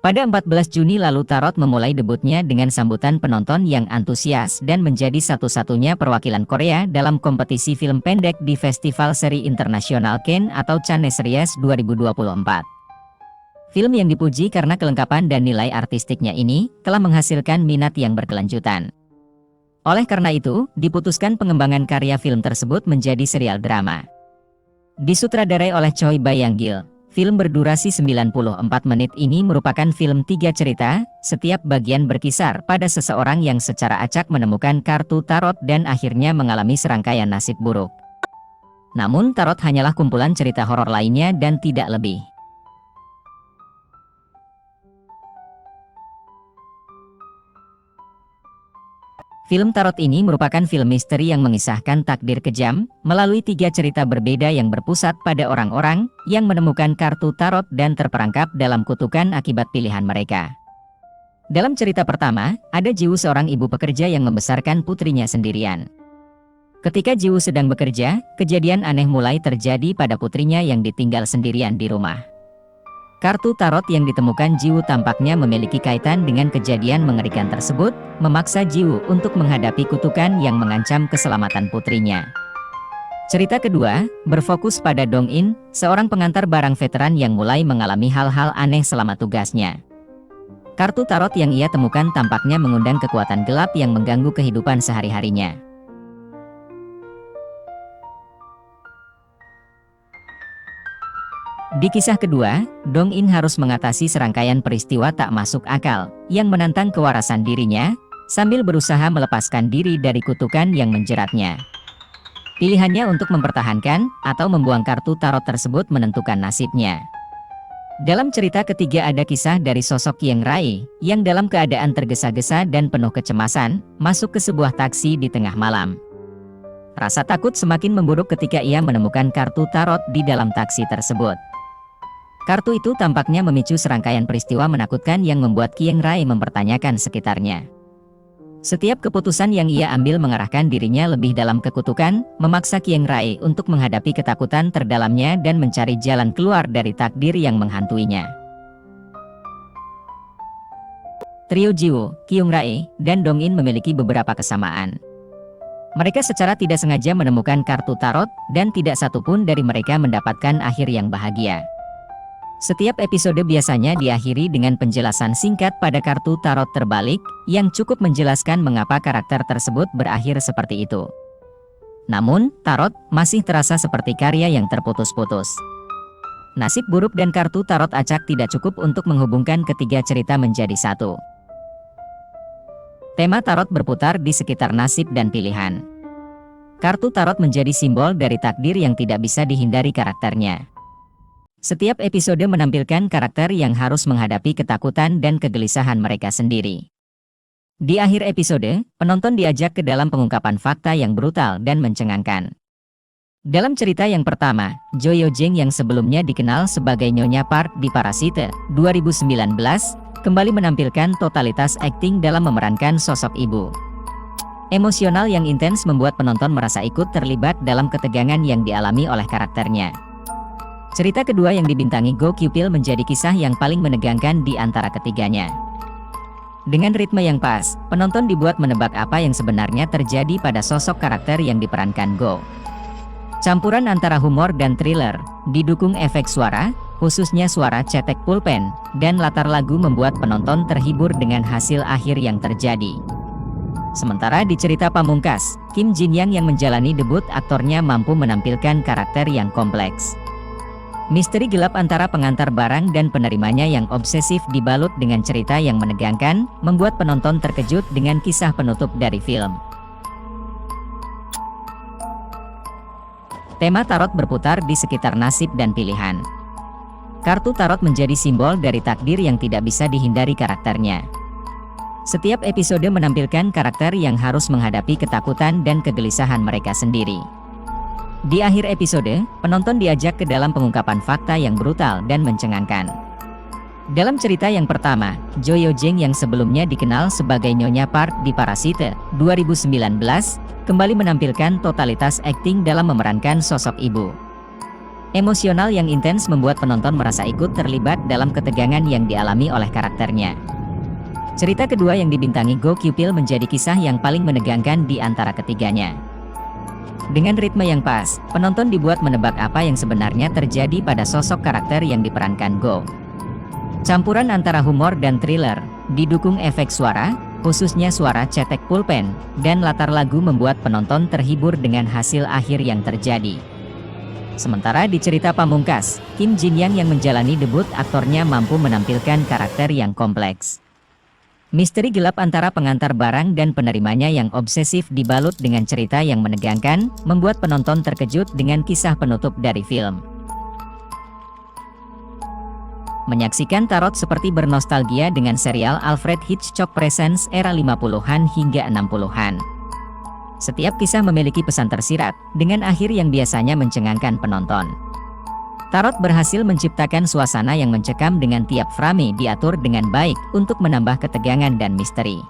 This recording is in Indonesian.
Pada 14 Juni lalu Tarot memulai debutnya dengan sambutan penonton yang antusias dan menjadi satu-satunya perwakilan Korea dalam kompetisi film pendek di Festival Seri Internasional Cannes atau Cannes Series 2024. Film yang dipuji karena kelengkapan dan nilai artistiknya ini telah menghasilkan minat yang berkelanjutan. Oleh karena itu, diputuskan pengembangan karya film tersebut menjadi serial drama. Disutradarai oleh Choi Byung-gil, film berdurasi 94 menit ini merupakan film 3 cerita, setiap bagian berkisar pada seseorang yang secara acak menemukan kartu tarot dan akhirnya mengalami serangkaian nasib buruk. Namun tarot hanyalah kumpulan cerita horor lainnya dan tidak lebih. Film Tarot ini merupakan film misteri yang mengisahkan takdir kejam, melalui 3 cerita berbeda yang berpusat pada orang-orang yang menemukan kartu tarot dan terperangkap dalam kutukan akibat pilihan mereka. Dalam cerita pertama, ada Jiwoo, seorang ibu pekerja yang membesarkan putrinya sendirian. Ketika Jiwoo sedang bekerja, kejadian aneh mulai terjadi pada putrinya yang ditinggal sendirian di rumah. Kartu tarot yang ditemukan Jiwoo tampaknya memiliki kaitan dengan kejadian mengerikan tersebut, memaksa Jiwoo untuk menghadapi kutukan yang mengancam keselamatan putrinya. Cerita kedua, berfokus pada Dong-in, seorang pengantar barang veteran yang mulai mengalami hal-hal aneh selama tugasnya. Kartu tarot yang ia temukan tampaknya mengundang kekuatan gelap yang mengganggu kehidupan sehari-harinya. Di kisah kedua, Dong-in harus mengatasi serangkaian peristiwa tak masuk akal yang menantang kewarasan dirinya, sambil berusaha melepaskan diri dari kutukan yang menjeratnya. Pilihannya untuk mempertahankan atau membuang kartu tarot tersebut menentukan nasibnya. Dalam cerita ketiga ada kisah dari sosok Kyung Rae, yang dalam keadaan tergesa-gesa dan penuh kecemasan, masuk ke sebuah taksi di tengah malam. Rasa takut semakin memburuk ketika ia menemukan kartu tarot di dalam taksi tersebut. Kartu itu tampaknya memicu serangkaian peristiwa menakutkan yang membuat Kyung Rae mempertanyakan sekitarnya. Setiap keputusan yang ia ambil mengarahkan dirinya lebih dalam kekutukan, memaksa Kyung Rae untuk menghadapi ketakutan terdalamnya dan mencari jalan keluar dari takdir yang menghantuinya. Trio Jiwoo, Kyung Rae, dan Dong-in memiliki beberapa kesamaan. Mereka secara tidak sengaja menemukan kartu tarot, dan tidak satupun dari mereka mendapatkan akhir yang bahagia. Setiap episode biasanya diakhiri dengan penjelasan singkat pada kartu tarot terbalik, yang cukup menjelaskan mengapa karakter tersebut berakhir seperti itu. Namun, tarot masih terasa seperti karya yang terputus-putus. Nasib buruk dan kartu tarot acak tidak cukup untuk menghubungkan ketiga cerita menjadi satu. Tema tarot berputar di sekitar nasib dan pilihan. Kartu tarot menjadi simbol dari takdir yang tidak bisa dihindari karakternya. Setiap episode menampilkan karakter yang harus menghadapi ketakutan dan kegelisahan mereka sendiri. Di akhir episode, penonton diajak ke dalam pengungkapan fakta yang brutal dan mencengangkan. Dalam cerita yang pertama, Jo Yo-jeng yang sebelumnya dikenal sebagai Nyonya Park di Parasite 2019, kembali menampilkan totalitas akting dalam memerankan sosok ibu. Emosional yang intens membuat penonton merasa ikut terlibat dalam ketegangan yang dialami oleh karakternya. Cerita kedua yang dibintangi Go Kyu-pil menjadi kisah yang paling menegangkan di antara ketiganya. Dengan ritme yang pas, penonton dibuat menebak apa yang sebenarnya terjadi pada sosok karakter yang diperankan Go. Campuran antara humor dan thriller, didukung efek suara, khususnya suara cetek pulpen, dan latar lagu membuat penonton terhibur dengan hasil akhir yang terjadi. Sementara di cerita pamungkas, Kim Jin Yang yang menjalani debut aktornya mampu menampilkan karakter yang kompleks. Misteri gelap antara pengantar barang dan penerimanya yang obsesif dibalut dengan cerita yang menegangkan, membuat penonton terkejut dengan kisah penutup dari film. Tema tarot berputar di sekitar nasib dan pilihan. Kartu tarot menjadi simbol dari takdir yang tidak bisa dihindari karakternya. Setiap episode menampilkan karakter yang harus menghadapi ketakutan dan kegelisahan mereka sendiri. Di akhir episode, penonton diajak ke dalam pengungkapan fakta yang brutal dan mencengangkan. Dalam cerita yang pertama, Jo Yo-jeng yang sebelumnya dikenal sebagai Nyonya Park di Parasite 2019, kembali menampilkan totalitas akting dalam memerankan sosok ibu. Emosional yang intens membuat penonton merasa ikut terlibat dalam ketegangan yang dialami oleh karakternya. Cerita kedua yang dibintangi Go Kyupil menjadi kisah yang paling menegangkan di antara ketiganya. Dengan ritme yang pas, penonton dibuat menebak apa yang sebenarnya terjadi pada sosok karakter yang diperankan Go. Campuran antara humor dan thriller, didukung efek suara, khususnya suara cetek pulpen, dan latar lagu membuat penonton terhibur dengan hasil akhir yang terjadi. Sementara di cerita pamungkas, Kim Jin Yang yang menjalani debut aktornya mampu menampilkan karakter yang kompleks. Misteri gelap antara pengantar barang dan penerimanya yang obsesif dibalut dengan cerita yang menegangkan, membuat penonton terkejut dengan kisah penutup dari film. Menyaksikan Tarot seperti bernostalgia dengan serial Alfred Hitchcock Presents era 50-an hingga 60-an. Setiap kisah memiliki pesan tersirat, dengan akhir yang biasanya mencengangkan penonton. Tarot berhasil menciptakan suasana yang mencekam dengan tiap frame diatur dengan baik untuk menambah ketegangan dan misteri.